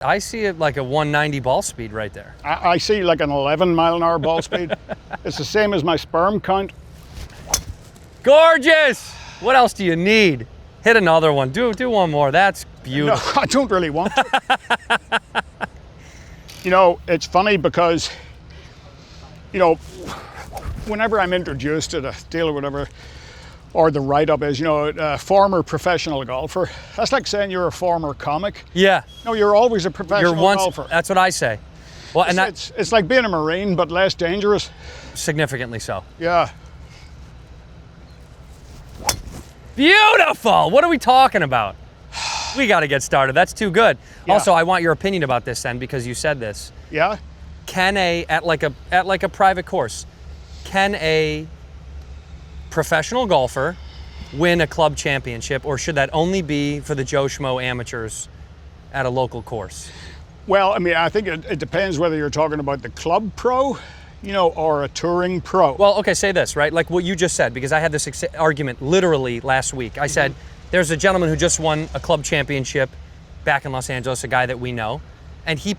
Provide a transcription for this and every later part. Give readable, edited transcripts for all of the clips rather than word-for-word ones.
I see it like a 190 ball speed right there. I see like an 11-mile-an-hour ball speed. It's the same as my sperm count. Gorgeous! What else do you need? Hit another one. Do one more. That's beautiful. No, I don't really want to. You know, it's funny because, you know, whenever I'm introduced to the deal or whatever, or the write-up is, you know, former professional golfer. That's like saying you're a former comic. Yeah. No, you're always a professional golfer. That's what I say. Well, and it's like being a Marine, but less dangerous. Significantly so. Yeah. Beautiful! What are we talking about? We got to get started. That's too good. Yeah. Also, I want your opinion about this then, because you said this. Yeah. Can at like a private course, can a professional golfer win a club championship, or should that only be for the Joe Schmo amateurs at a local course? Well, I mean, I think it depends whether you're talking about the club pro, you know, or a touring pro. Well, okay, say this, right? Like what you just said, because I had this argument literally last week. I said, there's a gentleman who just won a club championship back in Los Angeles, a guy that we know, and he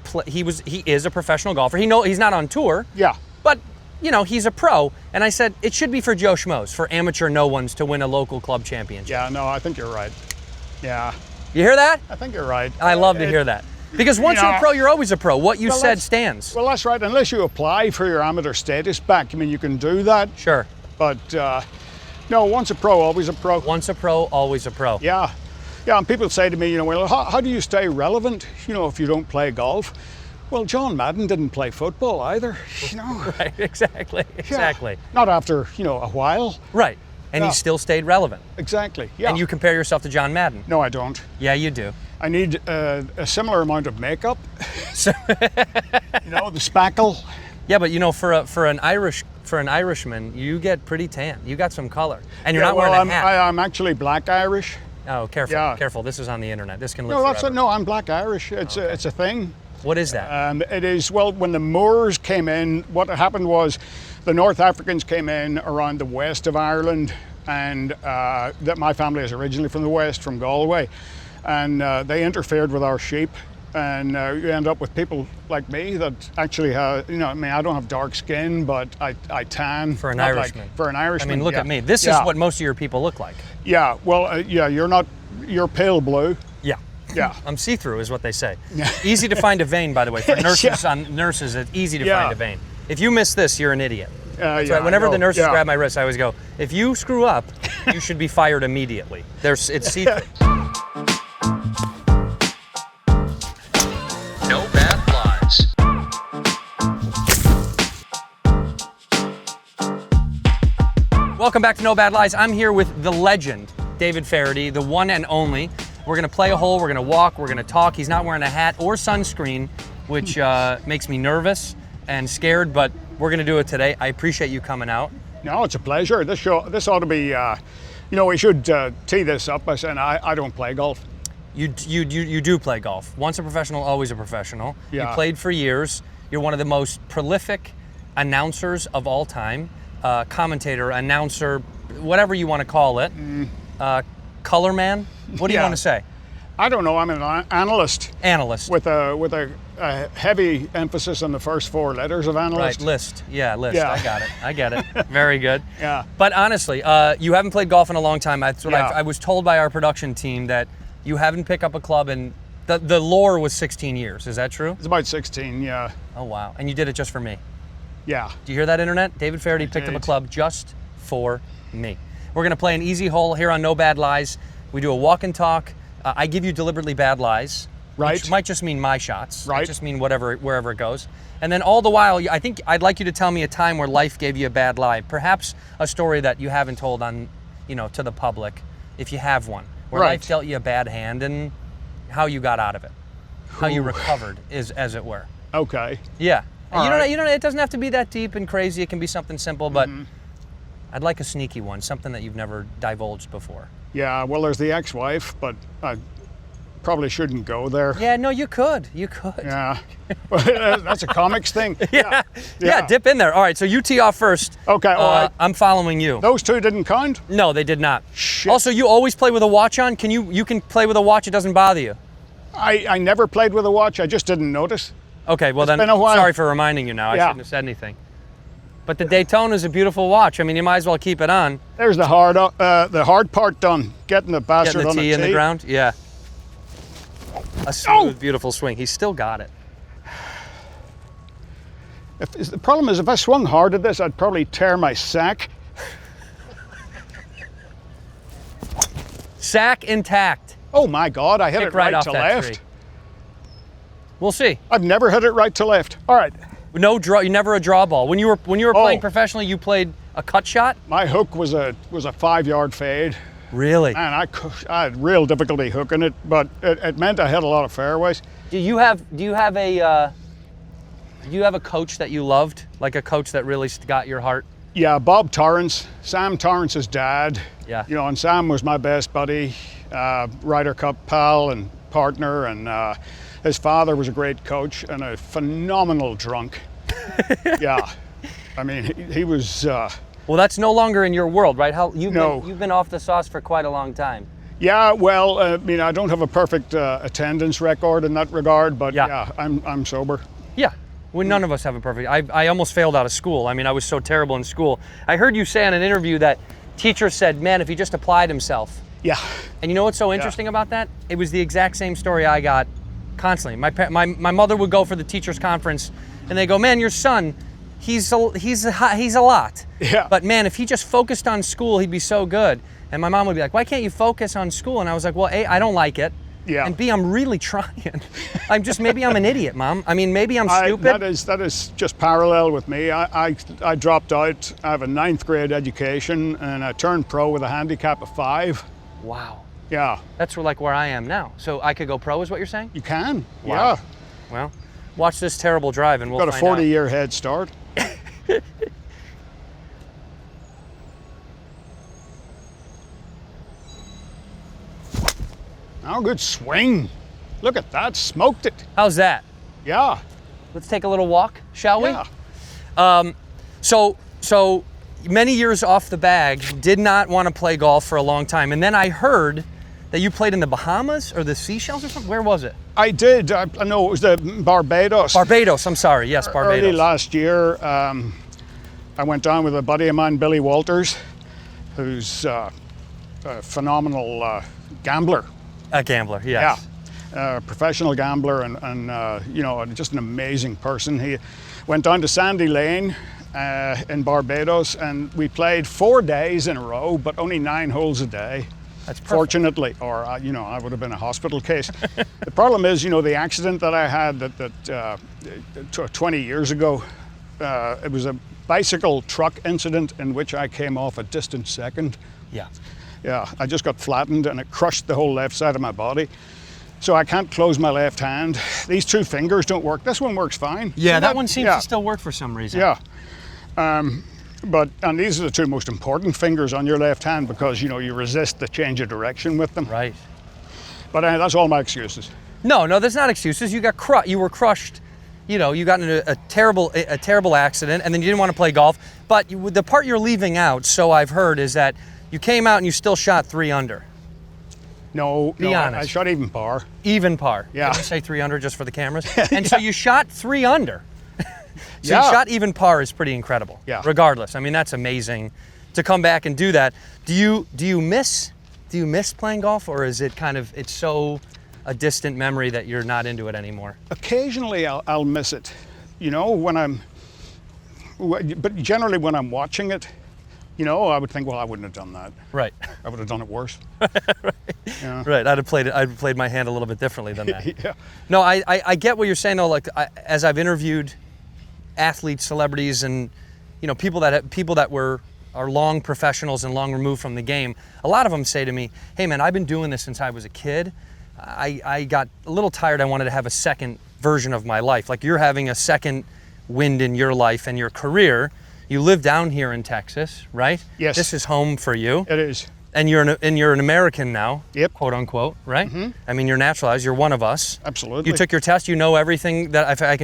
is a professional golfer. He's not on tour. Yeah. But you know, he's a pro, and I said it should be for Joe Schmoes, for amateur no-ones to win a local club championship. Yeah, no, I think you're right. Yeah. You hear that? I think you're right. I love to hear that. Because once you're a pro, you're always a pro. What you said stands. Well, that's right. Unless you apply for your amateur status back, I mean, you can do that. Sure. But, no, once a pro, always a pro. Once a pro, always a pro. Yeah. Yeah, and people say to me, you know, well, how do you stay relevant, you know, if you don't play golf? Well, John Madden didn't play football either, you know. Right, exactly. Yeah. Not after, you know, a while. Right, and he still stayed relevant. Exactly, yeah. And you compare yourself to John Madden. No, I don't. Yeah, you do. I need a similar amount of makeup. You know, the spackle. Yeah, but you know, for an Irishman, you get pretty tan. You got some color, and you're not wearing a hat. I'm actually black Irish. Oh, careful, Yeah. careful. This is on the internet. This can live forever. No, I'm black Irish. It's a thing. What is that? It is, well, when the Moors came in, what happened was the North Africans came in around the west of Ireland, and that my family is originally from the west, from Galway, and they interfered with our sheep, and you end up with people like me that actually have, you know, I mean, I don't have dark skin, but I tan. For an Irishman. For an Irishman, I mean, look at me. This is what most of your people look like. Yeah, well, yeah, you're pale blue. Yeah. Yeah. I'm see-through is what they say. Easy to find a vein, by the way. For nurses, it's easy to find a vein. If you miss this, you're an idiot. Right. Whenever the nurses grab my wrist, I always go, if you screw up, you should be fired immediately. It's see-through. No bad lies. Welcome back to No Bad Lies. I'm here with the legend, David Feherty, the one and only. We're gonna play a hole, we're gonna walk, we're gonna talk. He's not wearing a hat or sunscreen, which makes me nervous and scared, but we're gonna do it today. I appreciate you coming out. No, it's a pleasure. This ought to be, you know, we should tee this up by saying I don't play golf. You do play golf. Once a professional, always a professional. Yeah. You played for years. You're one of the most prolific announcers of all time. Commentator, announcer, whatever you want to call it. Color man? What do you want to say? I don't know. I'm an analyst. Analyst. With a heavy emphasis on the first four letters of analyst. Right, list. Yeah, list. Yeah. I get it. Very good. Yeah. But honestly, you haven't played golf in a long time. That's what Yeah. I was told by our production team, that you haven't picked up a club, and the lore was 16 years. Is that true? It's about 16, yeah. Oh, wow. And you did it just for me. Yeah. Do you hear that, internet? David Feherty picked up a club just for me. We're going to play an easy hole here on No Bad Lies. We do a walk and talk. I give you deliberately bad lies. Right. Which might just mean my shots. Right. Might just mean wherever it goes. And then all the while, I think I'd like you to tell me a time where life gave you a bad lie. Perhaps a story that you haven't told on, you know, to the public, if you have one. Where life dealt you a bad hand and how you got out of it. How you recovered, as it were. Okay. Yeah. All You don't. It doesn't have to be that deep and crazy. It can be something simple, but I'd like a sneaky one, something that you've never divulged before. Yeah, well, there's the ex-wife, but I probably shouldn't go there. Yeah, no, you could. You could. Yeah. That's a comics thing. Yeah, dip in there. All right, so you tee off first. Okay, all right. I'm following you. Those two didn't count? No, they did not. Shit. Also, you always play with a watch on? You can play with a watch, it doesn't bother you? I never played with a watch. I just didn't notice. Okay, well then, been a while. sorry for reminding you now. I Yeah. shouldn't have said anything. But the Daytona is a beautiful watch. I mean, you might as well keep it on. There's the hard part done, getting the bastard Getting the on tee the in the tee. ground. Yeah. A smooth, beautiful swing. He's still got it. The problem is, if I swung hard at this, I'd probably tear my sack. Sack intact. Oh my God, I hit Kick it right off to that left. tree. We'll see. I've never hit it right to left. All right. No draw. You never a draw ball. When you were playing Oh. professionally, you played a cut shot. My hook was a 5-yard fade, Really? and I had real difficulty hooking it, but it meant I had a lot of fairways. Do you have a coach that you loved, like a coach that really got your heart? Yeah, Bob Torrance, Sam Torrance's dad. Yeah. You know, and Sam was my best buddy, Ryder Cup pal and partner, and his father was a great coach and a phenomenal drunk. Yeah, I mean, he was. Well, that's no longer in your world, right? No. You've been off the sauce for quite a long time. Yeah, well, I mean, I don't have a perfect attendance record in that regard, but Yeah. I'm sober. Yeah. Well, none of us have a perfect. I almost failed out of school. I mean, I was so terrible in school. I heard you say in an interview that teachers said, "Man, if he just applied himself." Yeah. And you know what's so interesting about that? It was the exact same story I got constantly. My mother would go for the teachers' conference, and they go, "Man, your son, he's a lot. Yeah. But man, if he just focused on school, he'd be so good." And my mom would be like, "Why can't you focus on school?" And I was like, "Well, A, I don't like it. Yeah. And B, I'm really trying. Maybe I'm an idiot, Mom. I mean, maybe I'm stupid." That is just parallel with me. I dropped out. I have a 9th grade education, and I turned pro with a handicap of 5. Wow. Yeah. That's where I am now. So I could go pro, is what you're saying? You can. Wow. Yeah. Well, watch this terrible drive, and we'll Got a find out. 40-year head start. Oh, good swing. Look at that, smoked it. How's that? Yeah. Let's take a little walk, shall we? Yeah. So many years off the bag, did not want to play golf for a long time. And then I heard that you played in the Bahamas or the Seychelles or something. Where was it? I did. I know it was the Barbados. Barbados, I'm sorry. Yes, Barbados. Early last year, I went down with a buddy of mine, Billy Walters, who's a phenomenal gambler. A gambler, yes. Yeah, professional gambler and you know, just an amazing person. He went down to Sandy Lane in Barbados, and we played 4 days in a row, but only 9 holes a day. That's perfect. Fortunately, or you know, I would have been a hospital case. The problem is, you know, the accident that I had that 20 years ago. It was a bicycle truck incident in which I came off a distant second. Yeah. Yeah, I just got flattened and it crushed the whole left side of my body. So I can't close my left hand. These 2 fingers don't work. This one works fine. Yeah, See that one seems Yeah. to still work for some reason. Yeah. And these are the 2 most important fingers on your left hand because, you know, you resist the change of direction with them. Right. But that's all my excuses. No, that's not excuses. You got you were crushed. You know, you got into a terrible accident, and then you didn't want to play golf. But the part you're leaving out, so I've heard, is that you came out and you still shot 3 under. No, Be honest. I shot even par. Even par. Yeah. Did you say 3 under just for the cameras? And so you shot 3 under. So Yeah. you shot even par is pretty incredible. Yeah. Regardless, I mean, that's amazing to come back and do that. Do you miss playing golf, or is it it's so a distant memory that you're not into it anymore? Occasionally I'll miss it, you know, but generally when I'm watching it, you know, I would think, well, I wouldn't have done that. Right. I would have done it worse. Yeah. Right. I'd have played my hand a little bit differently than that. Yeah. No, I get what you're saying though. Like as I've interviewed athletes, celebrities, and you know people that are long professionals and long removed from the game, a lot of them say to me, "Hey man, I've been doing this since I was a kid. I got a little tired. I wanted to have a second version of my life. Like you're having a second wind in your life and your career. You live down here in Texas, right? Yes. This is home for you. It is. And you're an American now, Yep. quote unquote, right? Mm-hmm. I mean, you're naturalized. You're one of us. Absolutely. You took your test. You know everything that I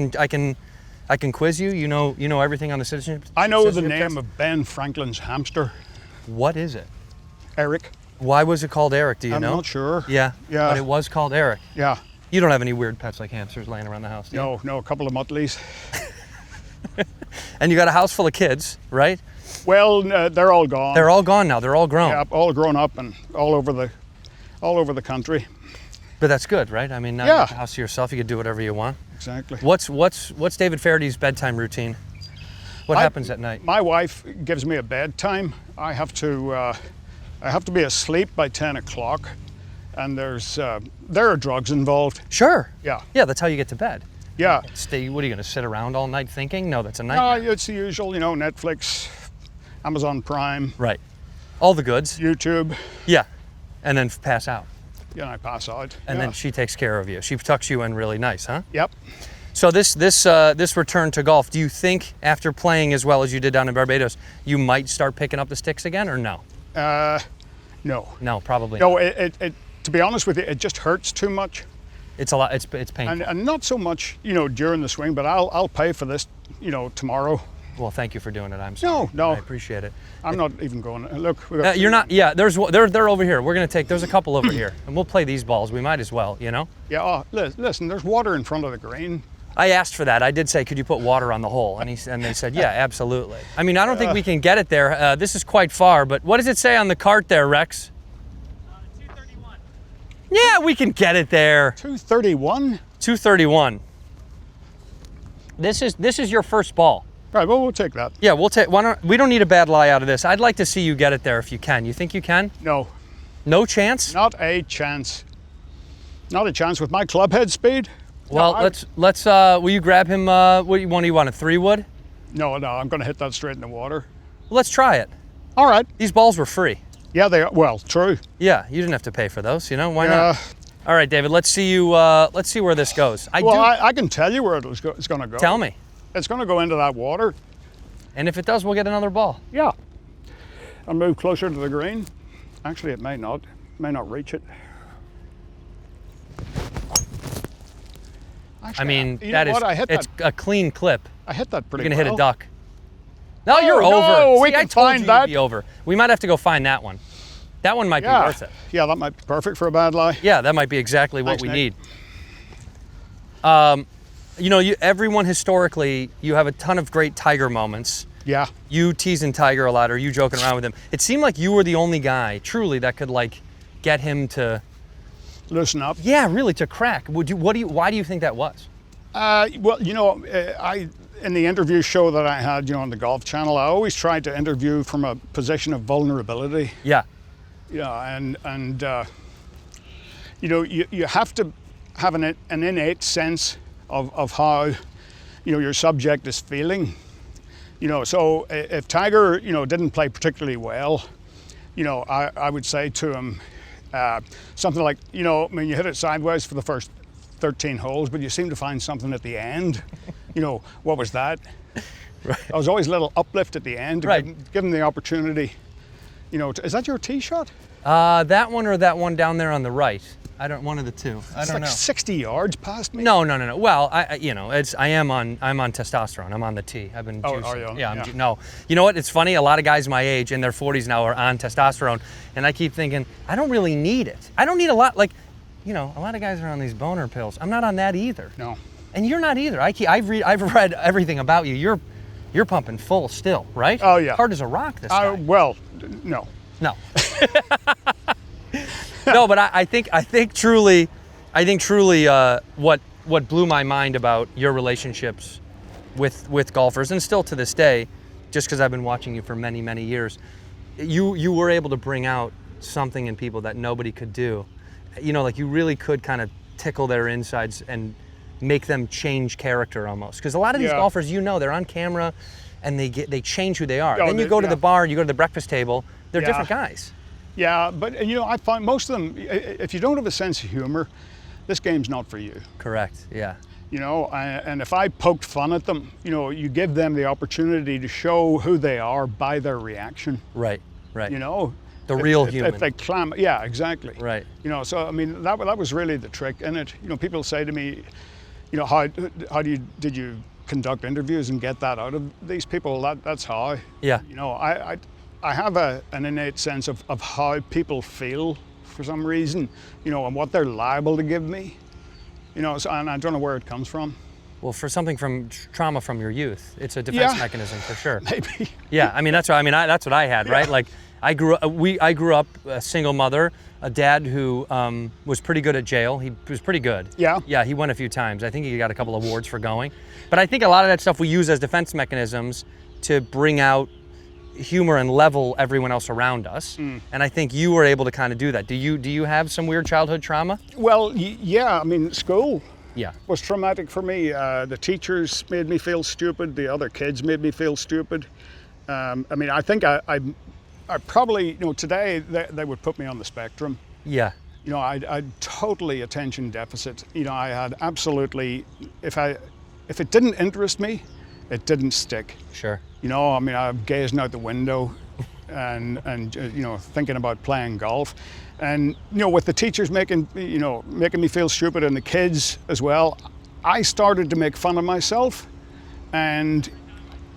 can quiz you. You know everything on the citizenship. I know the citizenship name test? of Ben Franklin's hamster, What is it? Eric. Why was it called Eric? Do you I'm know? not sure. Yeah. Yeah. But it was called Eric. Yeah. You don't have any weird pets like hamsters laying around the house, do you? No, a couple of muttleys. And you got a house full of kids, right? Well, they're all gone. They're all gone now. They're all grown. Yeah, all grown up and all over the country. But that's good, right? I mean, now you have a house to yourself. You can do whatever you want. Exactly. What's David Feherty's bedtime routine? What happens at night? My wife gives me a bedtime. I have to be asleep by 10 o'clock, and there are drugs involved. Sure. Yeah. Yeah, that's how you get to bed. Yeah. What are you going to sit around all night thinking? No, that's a nightmare. No, it's the usual, Netflix, Amazon Prime. Right. All the goods. YouTube. Yeah. And then pass out. Yeah, I pass out. And then she takes care of you. She tucks you in really nice, huh? Yep. So this return to golf, do you think after playing as well as you did down in Barbados, you might start picking up the sticks again, or no? No. No, probably No, not. it to be honest with you, it just hurts too much. It's a lot. It's painful. And not so much, during the swing, but I'll pay for this, tomorrow. Well, thank you for doing it. I'm sorry. No. I appreciate it. I'm not even going. Look, we got You're not. Yeah, they're over here. We're gonna take. There's a couple over here, and we'll play these balls. We might as well, Yeah. Oh, listen. There's water in front of the green. I asked for that. I did say, could you put water on the hole? And they said, yeah, absolutely. I mean, I don't think we can get it there. This is quite far, but what does it say on the cart there, Rex? 231. Yeah, we can get it there. 231. 231. This is your first ball. Right. Well, we'll take that. Yeah, we'll take. We don't need a bad lie out of this. I'd like to see you get it there if you can. You think you can? No. No chance? Not a chance. Not a chance with my club head speed. Well, no, let's. Will you grab him? What do you want? You want a 3-wood? No, I'm going to hit that straight in the water. Let's try it. All right. These balls were free. Yeah, they are. Well, true. Yeah, you didn't have to pay for those. Why not? All right, David. Let's see you. Let's see where this goes. I can tell you where it's going to go. Tell me. It's going to go into that water. And if it does, we'll get another ball. Yeah. I'll move closer to the green. Actually, it may not reach it. Actually, I mean, it's a clean clip. I hit that pretty You're gonna well. hit a duck. No, you're over. No, we See, I can told find you that. you'd be over. We might have to go find that one. That one might be worth it. Yeah, that might be perfect for a bad lie. Yeah, that might be exactly what Thanks, we Nick. need. Everyone historically, you have a ton of great Tiger moments. Yeah. You teasing Tiger a lot, or you joking around with him. It seemed like you were the only guy, truly, that could get him to Loosen up. Yeah, really, to crack. Why do you think that was? Well, in the interview show that I had, on the Golf Channel, I always tried to interview from a position of vulnerability. Yeah. Yeah, and you have to have an innate sense of how, your subject is feeling. So if Tiger, didn't play particularly well, I would say to him something like, you hit it sideways for the first 13 holes, but you seem to find something at the end. What was that? Right. I was always a little uplift at the end to give him the opportunity. Is that your tee shot? That one or that one down there on the right? One of the two. I don't know. 60 yards past me. No. Well, I'm on testosterone. I'm on the tee. I've been juicing. Are you? Yeah. No. You know what? It's funny. A lot of guys my age in their 40s now are on testosterone, and I keep thinking I don't really need it. I don't need a lot. A lot of guys are on these boner pills. I'm not on that either. No. And you're not either. I've read everything about you. You're pumping full still, right? Oh yeah. Hard as a rock this time. Well, no. No. No, but I think truly, what blew my mind about your relationships with golfers, and still to this day, just because I've been watching you for many, many years, you were able to bring out something in people that nobody could do. You really could kind of tickle their insides and make them change character almost. Because a lot of these golfers, they're on camera, and they change who they are. Then you go to the bar, you go to the breakfast table, they're different guys. Yeah, but I find most of them, if you don't have a sense of humor, this game's not for you. Correct, yeah. And if I poked fun at them, you give them the opportunity to show who they are by their reaction. Right. The If- real if, human. If they climb, yeah, exactly. Right. So I mean, that was really the trick in it. People say to me, how did you conduct interviews and get that out of these people? That's how. Yeah. I have an innate sense of how people feel for some reason, and what they're liable to give me. And I don't know where it comes from. Well, for something from trauma from your youth, it's a defense Yeah. mechanism for sure. Maybe. Yeah, I mean that's what I had, right? Like I grew up a single mother, a dad who was pretty good at jail. He was pretty good. Yeah. Yeah, he won a few times. I think he got a couple awards for going. But I think a lot of that stuff we use as defense mechanisms to bring out humor and level everyone else around us. And I think you were able to kind of do that. Do you have some weird childhood trauma? Well, yeah. I mean, school Yeah. was traumatic for me. The teachers made me feel stupid. The other kids made me feel stupid. I mean, I think I probably, today they would put me on the spectrum. Yeah. I totally attention deficit. I had absolutely, if it didn't interest me, it didn't stick. Sure. I mean, I'm gazing out the window and thinking about playing golf. And, with the teachers making me feel stupid and the kids as well, I started to make fun of myself, and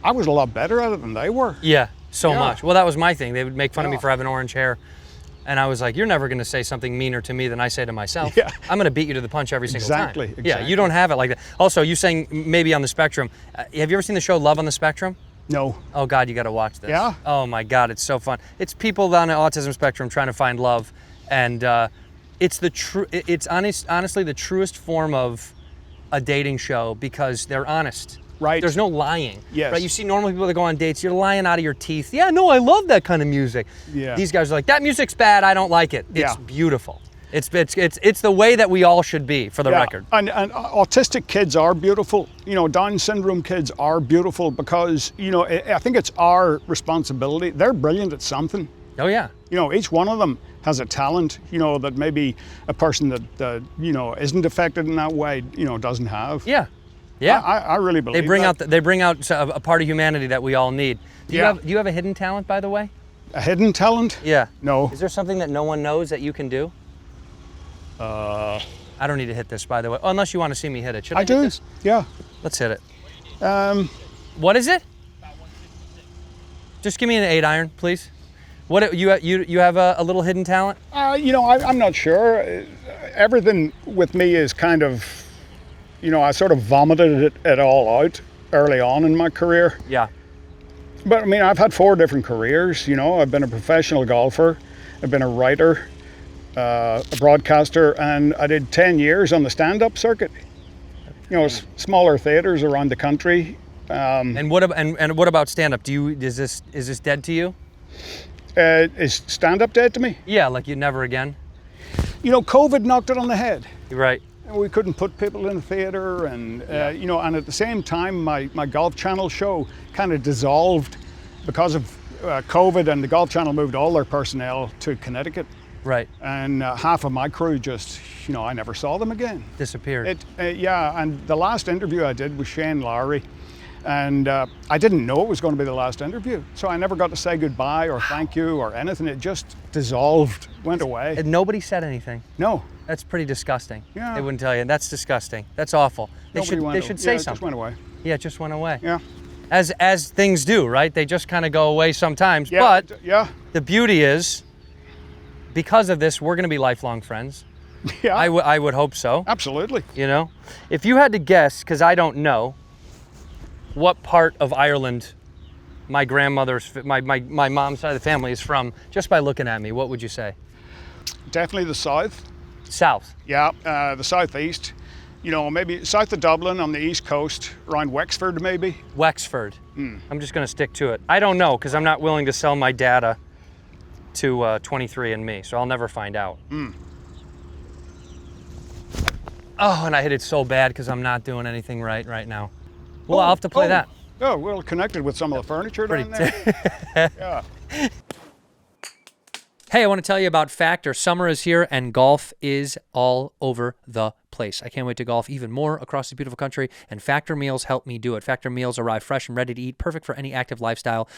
I was a lot better at it than they were. Yeah, so Yeah. much. Well, that was my thing. They would make fun of me Yeah. for having orange hair. And I was like, you're never going to say something meaner to me than I say to myself. Yeah. I'm going to beat you to the punch every single Exactly, time. Yeah, you exactly. don't have it like that. Also, you saying maybe on the spectrum. Have you ever seen the show Love on the Spectrum? No. Oh, God, you got to watch this. Yeah? Oh, my God, it's so fun. It's people on the autism spectrum trying to find love. And it's honestly the truest form of a dating show because they're honest. Right. There's no lying. Yes. Right. You see normal people that go on dates, you're lying out of your teeth. Yeah, no, I love that kind of music. Yeah. These guys are like, that music's bad, I don't like it. It's Yeah. beautiful. It's the way that we all should be, for the Yeah, record. and autistic kids are beautiful. Down syndrome kids are beautiful because, I think it's our responsibility. They're brilliant at something. Oh yeah. Each one of them has a talent, that maybe a person that isn't affected in that way, doesn't have. Yeah. Yeah. I really believe They bring out a part of humanity that we all need. Do Yeah. you have a hidden talent, by the way? A hidden talent? Yeah. No. Is there something that no one knows that you can do? I don't need to hit this, by the way. Oh, unless you want to see me hit it. Should I I hit do. this? Yeah. Let's hit it. Um, What is it? Just give me an 8-iron, please. What you have a little hidden talent? I'm not sure. Everything with me is kind of, I sort of vomited it all out early on in my career. Yeah. But I mean, I've had 4 different careers. I've been a professional golfer, I've been a writer, a broadcaster, and I did 10 years on the stand-up circuit. Smaller theaters around the country. And what about stand-up? Is this dead to you? Is stand-up dead to me? Yeah, like you never again. COVID knocked it on the head. You're right. We couldn't put people in the theater, and and at the same time, my Golf Channel show kind of dissolved because of COVID, and the Golf Channel moved all their personnel to Connecticut, Right. and half of my crew just, I never saw them again. Disappeared. And the last interview I did was Shane Lowry, and I didn't know it was going to be the last interview, so I never got to say goodbye or thank you or anything. It just dissolved, went away. And nobody said anything. No. That's pretty disgusting. Yeah. They wouldn't tell you. That's disgusting. That's awful. They should say it just something. went away. Yeah, it just went away. Yeah. As things do, right? They just kind of go away sometimes. Yeah. But Yeah. the beauty is, because of this, we're going to be lifelong friends. Yeah. I would hope so. Absolutely. If you had to guess, because I don't know, what part of Ireland my mom's side of the family is from, just by looking at me, what would you say? Definitely the south. South. Yeah, the southeast. Maybe south of Dublin on the east coast, around Wexford maybe. Wexford. I'm just going to stick to it. I don't know, because I'm not willing to sell my data to 23andMe, so I'll never find out. Oh, and I hit it so bad because I'm not doing anything right now. Well, I'll have to play that. Oh, well, connected with some of the furniture down there. Yeah. Hey, I want to tell you about Factor. Summer is here and golf is all over the place. I can't wait to golf even more across the beautiful country, and Factor meals help me do it. Factor meals arrive fresh and ready to eat, perfect for any active lifestyle,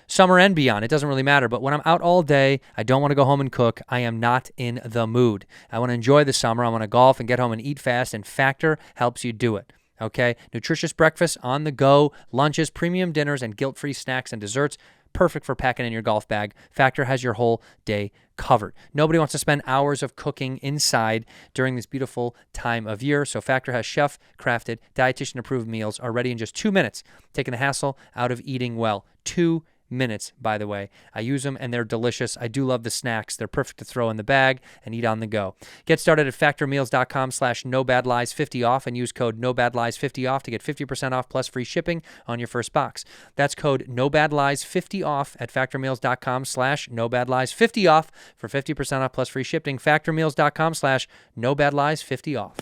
summer and beyond. It doesn't really matter, but when I'm out all day, I don't want to go home and cook. I am not in the mood. I want to enjoy the summer. I want to golf and get home and eat fast, and Factor helps you do it. Okay? Nutritious breakfast on the go, lunches, premium dinners, and guilt-free snacks and desserts, perfect for packing in your golf bag. Factor has your whole day covered. Nobody wants to spend hours of cooking inside during this beautiful time of year, so Factor has chef-crafted, dietitian-approved meals are ready in just 2 minutes, taking the hassle out of eating well. 2 minutes, by the way. I use them and they're delicious. I do love the snacks. They're perfect to throw in the bag and eat on the go. Get started at factormeals.com/nobadlies50 off and use code nobadlies50 off to get 50% off plus free shipping on your first box. That's code nobadlies50 off at factormeals.com/nobadlies50 off for 50% off plus free shipping. Factormeals.com/nobadlies50 off.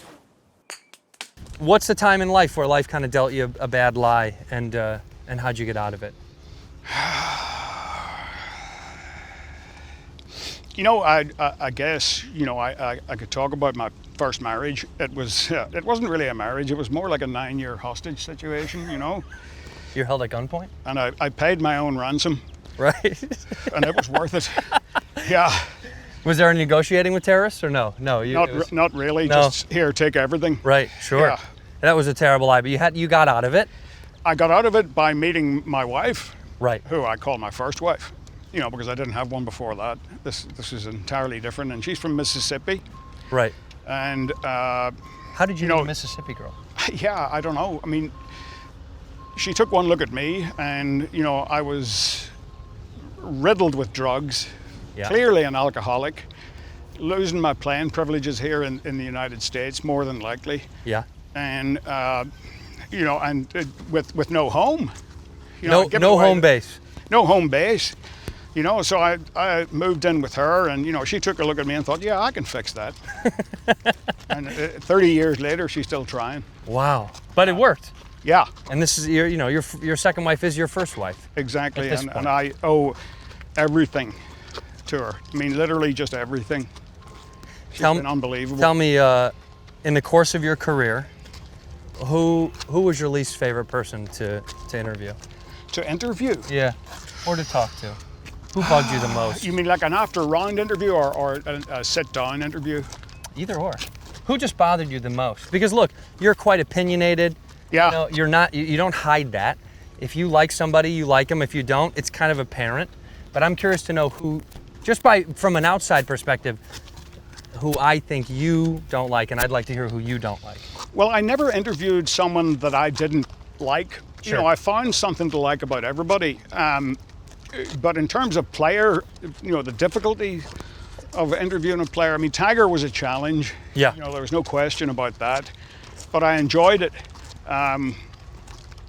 What's the time in life where life kind of dealt you a bad lie and how'd you get out of it? I guess, I could talk about my first marriage. It wasn't really a marriage. It was more like a 9-year hostage situation, You're held at gunpoint? And I paid my own ransom. Right. And it was worth it. Yeah. Was there any negotiating with terrorists or no? No. Not really. No. Just here, take everything. Right, sure. Yeah. That was a terrible lie, but you got out of it? I got out of it by meeting my wife. Right. Who I call my first wife, because I didn't have one before that. This is entirely different, and she's from Mississippi. Right. And how did you know a Mississippi girl? Yeah, I don't know. I mean, she took one look at me, and I was riddled with drugs, clearly an alcoholic, losing my playing privileges here in the United States, more than likely. Yeah. And with no home. No home base. No home base. So I moved in with her, and she took a look at me and thought, yeah, I can fix that. And 30 years later, she's still trying. Wow. But it worked. Yeah. And this is your second wife is your first wife. Exactly. And I owe everything to her. I mean, literally just everything. She's been unbelievable. Tell me, in the course of your career, who was your least favorite person to interview? To interview? Yeah. Or to talk to? Who bugged you the most? You mean like an after-round interview or a sit-down interview? Either or. Who just bothered you the most? Because look, you're quite opinionated. Yeah. You don't hide that. If you like somebody, you like them. If you don't, it's kind of apparent. But I'm curious to know who, from an outside perspective, who I think you don't like, and I'd like to hear who you don't like. Well, I never interviewed someone that I didn't like. Sure. I found something to like about everybody. But in terms of player, the difficulty of interviewing a player, I mean, Tiger was a challenge. Yeah. There was no question about that. But I enjoyed it.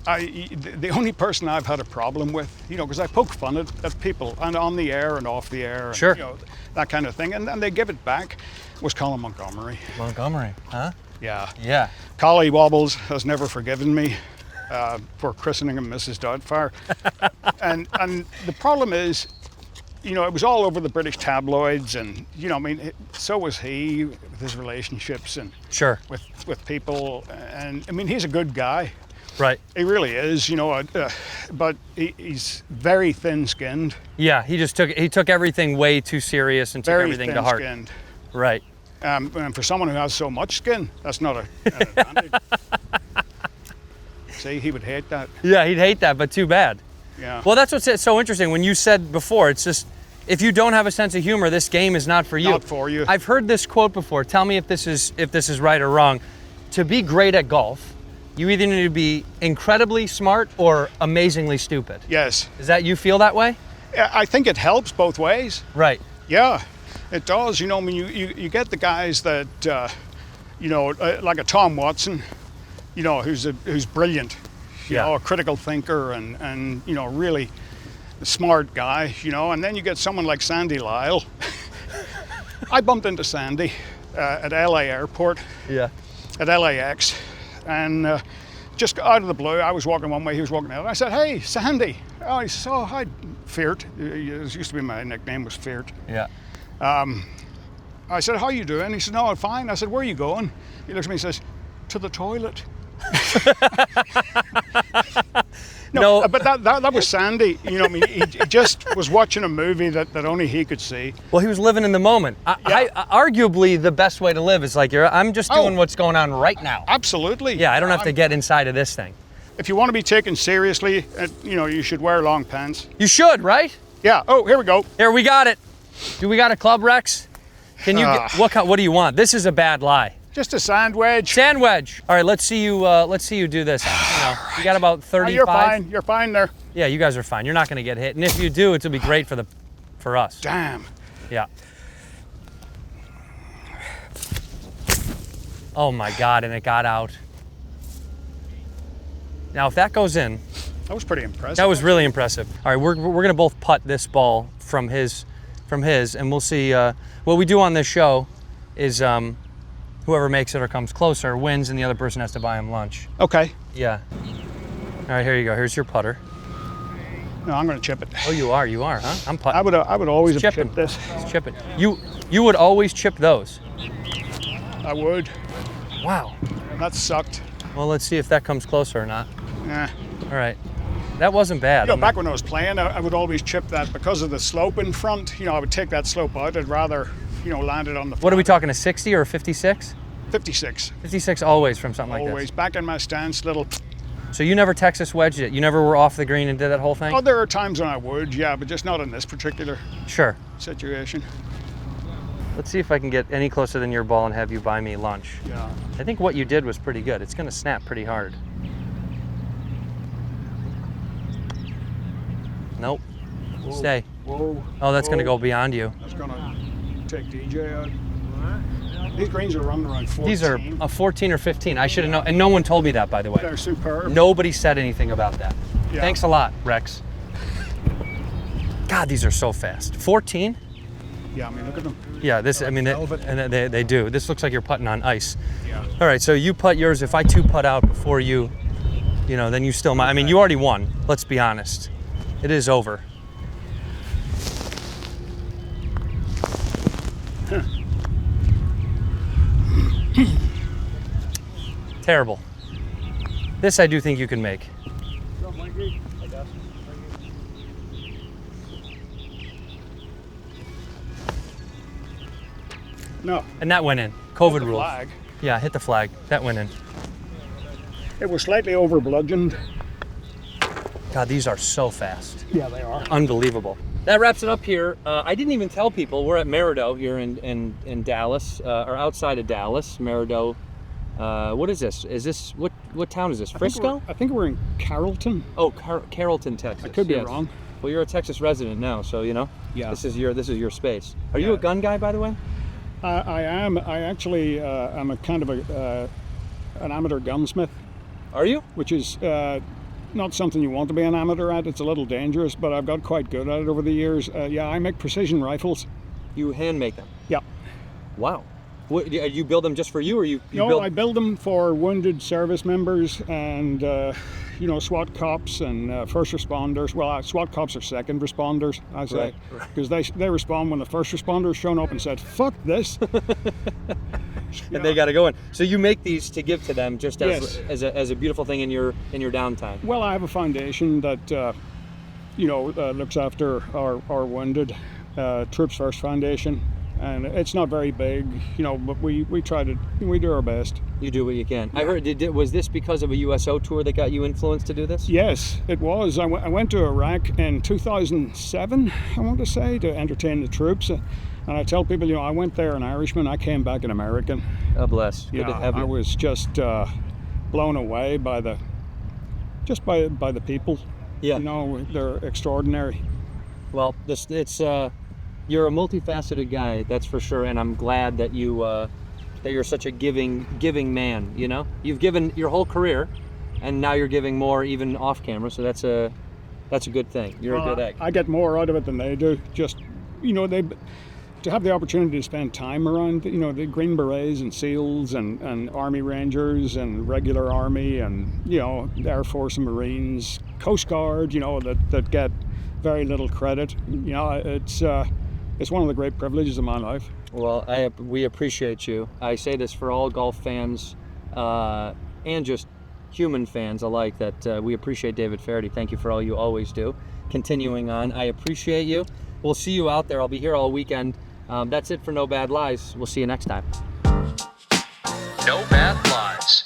The only person I've had a problem with, because I poke fun at people, and on the air and off the air, sure. And, that kind of thing, and they give it back, was Colin Montgomerie. Montgomerie, huh? Yeah. Yeah. Collie Wobbles has never forgiven me for christening him Mrs. Doubtfire. and the problem is, it was all over the British tabloids, and so was he with his relationships and sure with people, and I mean, he's a good guy. Right. He really is, but he's very thin-skinned. Yeah, he took everything way too serious and took everything to heart. Very thin-skinned. Right. And for someone who has so much skin, that's not an advantage. See, he would hate that. Yeah, he'd hate that, but too bad. Yeah. Well, that's what's so interesting. When you said before, it's just, if you don't have a sense of humor, this game is not for you. Not for you. I've heard this quote before. Tell me if this is right or wrong. To be great at golf, you either need to be incredibly smart or amazingly stupid. Yes. Is that, you feel that way? I think it helps both ways. Right. Yeah, it does. I mean, you get the guys that, like a Tom Watson, who's brilliant, a critical thinker and really a smart guy, and then you get someone like Sandy Lyle. I bumped into Sandy at LA Airport. Yeah. At LAX, and just out of the blue, I was walking one way, he was walking the other. I said, "Hey, Sandy." Oh, he said, "Oh, hi, Feherty." It used to be my nickname was Feherty. Yeah. I said, "How you doing?" He said, "No, I'm fine." I said, "Where are you going?" He looks at me and says, "To the toilet." No, but that was Sandy. I mean, he just was watching a movie that only he could see. Well, he was living in the moment. Arguably, the best way to live is like, I'm just doing what's going on right now. Absolutely. Yeah, I don't have to get inside of this thing. if you want to be taken seriously, you should wear long pants. You should, right? Yeah. Oh, here we go. Here, we got it. Do we got a club, Rex? Can you get, what do you want? This is a bad lie. Just a sand wedge. Sand wedge. All right, let's see you do this. You got about 35. Oh, you're fine. You're fine there. Yeah, you guys are fine. You're not going to get hit. And if you do, it'll be great for us. Damn. Yeah. Oh my God, and it got out. Now, if that goes in, That was pretty impressive. that was really impressive. All right, we're going to both putt this ball from his, and we'll see. What we do on this show is whoever makes it or comes closer wins, and the other person has to buy him lunch. Okay. Yeah. All right, here you go. Here's your putter. No, I'm going to chip it. Oh, you are, huh? I'm putting. I would always have chipping. chipped this. It's chipping. You would always chip those. I would. Wow. That sucked. Well, let's see if that comes closer or not. Yeah. All right. That wasn't bad. Back when I was playing, I would always chip that because of the slope in front. I would take that slope out. I'd rather, land it on the. What are we talking, a 60 or a 56? 56. 56 always from something like this. Always. Back in my stance, little. So you never Texas wedged it? You never were off the green and did that whole thing? Oh, there are times when I would, yeah, but just not in this particular Sure. situation. Let's see if I can get any closer than your ball and have you buy me lunch. Yeah. I think what you did was pretty good. It's going to snap pretty hard. Nope. Whoa. Stay. Whoa. Oh, that's going to go beyond you. That's going to take DJ out. These greens are running around 14. These are a 14 or 15. I should have known, and no one told me that, by the way. They're superb. Nobody said anything about that. Yeah. Thanks a lot, Rex. God, these are so fast. 14? Yeah, I mean, look at them. Yeah, velvet. and they do. This looks like you're putting on ice. Yeah. All right, so you putt yours. If I two putt out before you, then you still might. I mean, you already won. Let's be honest. It is over. Terrible. This I do think you can make. No. And that went in. COVID The rules. flag. Yeah, hit the flag. That went in. It was slightly over bludgeoned. God, these are so fast. Yeah, they are. Unbelievable. That wraps it up here. I didn't even tell people we're at Merido here in Dallas, or outside of Dallas. Merido. What is this? Is this what town is this? Frisco? I think we're in Carrollton. Oh, Carrollton, Texas. I could be Yes. wrong. Well, you're a Texas resident now, so Yeah. This is your space. Are you Yeah. a gun guy, by the way? I am. I actually am a kind of an amateur gunsmith, Are you? which is not something you want to be an amateur at. It's a little dangerous, but I've got quite good at it over the years. Yeah, I make precision rifles. You hand make them? Yeah. Wow. What, do you build them just for you, or you No, build? I build them for wounded service members and SWAT cops and first responders. Well, SWAT cops are second responders, I say, Right. because they respond when the first responders shown up and said, "Fuck this." And they got to go in. So you make these to give to them, just Yes. as a beautiful thing in your downtime. Well, I have a foundation that looks after our wounded, Troops First Foundation, and it's not very big, but we do our best. You do what you can. I heard. Was this because of a USO tour that got you influenced to do this? Yes, it was. I went to Iraq in 2007, I want to say, to entertain the troops. And I tell people, I went there an Irishman, I came back an American. God bless. Good to have you. I was just blown away by the people. Yeah. They're extraordinary. Well, you're a multifaceted guy, that's for sure, and I'm glad that you're such a giving man. You've given your whole career, and now you're giving more even off camera. So that's a good thing. You're a good egg. I get more out of it than they do. Just to have the opportunity to spend time around, the Green Berets and SEALs and Army Rangers and regular Army and Air Force and Marines, Coast Guard, that get very little credit. It's one of the great privileges of my life. Well, we appreciate you. I say this for all golf fans and just human fans alike, that we appreciate David Feherty. Thank you for all you always do. Continuing on, I appreciate you. We'll see you out there. I'll be here all weekend. That's it for No Bad Lies. We'll see you next time. No Bad Lies.